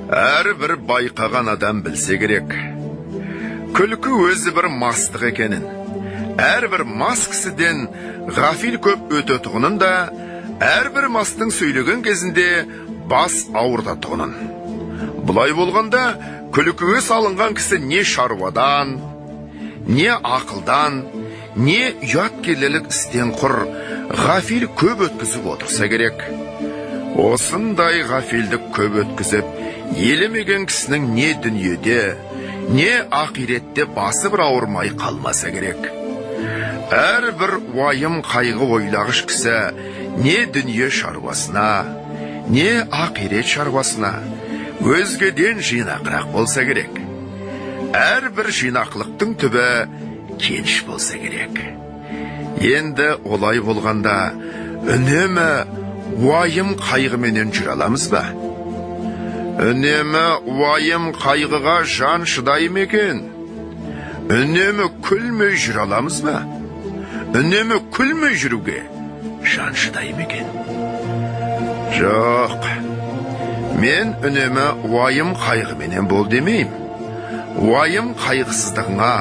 Әрбір байқаған адам білсе керек. Күлкі өзі бір мастық екенін. Әрбір мас кісіден ғафил көп өтетұғынын да, әрбір мастың сөйлеген кезінде бас ауыртатұғынын. Бұлай болғанда, күлкіге салынған кісі не шаруадан, не ақылдан, не ұят келелік істен құр ғафил көп өткізіп отырса керек. Осындай ғафилдік көп өткізіп, елемеген кісінің не дүниеде, не ақиретте басы бір ауырмай қалмаса керек. Әрбір уайым қайғы ойлағыш кісі не дүние шаруасына, не ақирет шаруасына өзгеден жинақырақ болса керек. Әрбір жинақлықтың түбі кеніш болса керек. Енді олай болғанда үнемі уайым қайғыменен жүре аламыз ба? Үнемі уайым қайғыға жан шыдай ма екен? Үнемі күлмей жүре аламыз ба? Үнемі күлмей жүруге жан шыдай ма екен? Жоқ. Мен үнемі уайым қайғыменен бол демейм. Уайым қайғысыздығыңа,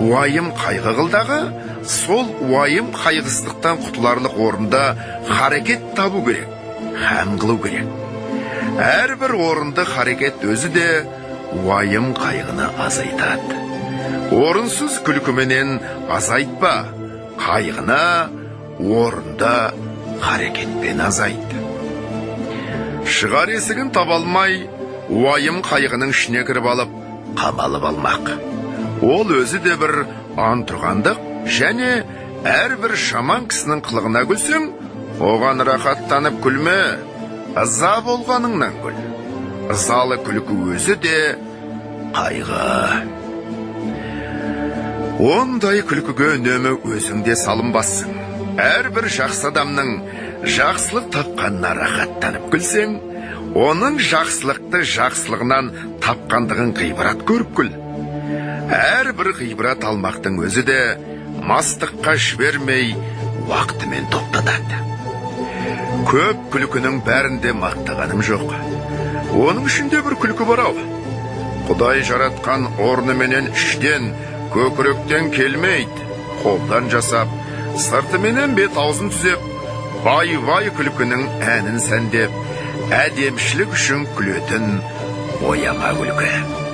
уайым қайғы қылдағы, сол уайым қайғысыздықтан құтыларлық орында харекет табу керек, һәм қылу керек. Әрбір орынды харекет өзі де уайым қайғыны азайтады. Орынсыз күлкіменен азайтпа, қайғыны орынды харекетпен азайды. Шығар есігін таба алмай, уайым қайғының ішіне кіріп алып, қамалып алмақ. Ол өзі де бір антұрғандық, және әрбір жаман кісінің қылығына күлсең, оған рахаттанып күлме, ыза болғаныңнан күл. Ызалы күлкі өзі де қайғы. Ондай күлкіге үнемі өзіңде салынбассың. Әрбір жақсы адамның жақсылық тапқанына рахаттанып күлсең, оның жақсылықты жақсылығынан тапқандығын ғибрат көріп күл. Әрбір ғибрат алмақтың өзі де мастыққа жібермей уақытымен тоқтатады. Көп күлкінің бәрінде мақтағаным жоқ. Оның ішінде бір күлкі бар ау. Құдай жаратқан орныменен іштен, көкіректен келмейді. Қолдан жасап, сыртыменен бет аузын түзеп, бай-бай күлкінің әнін сәндеп, әдемшілік үшін күлетін бояма күлкі.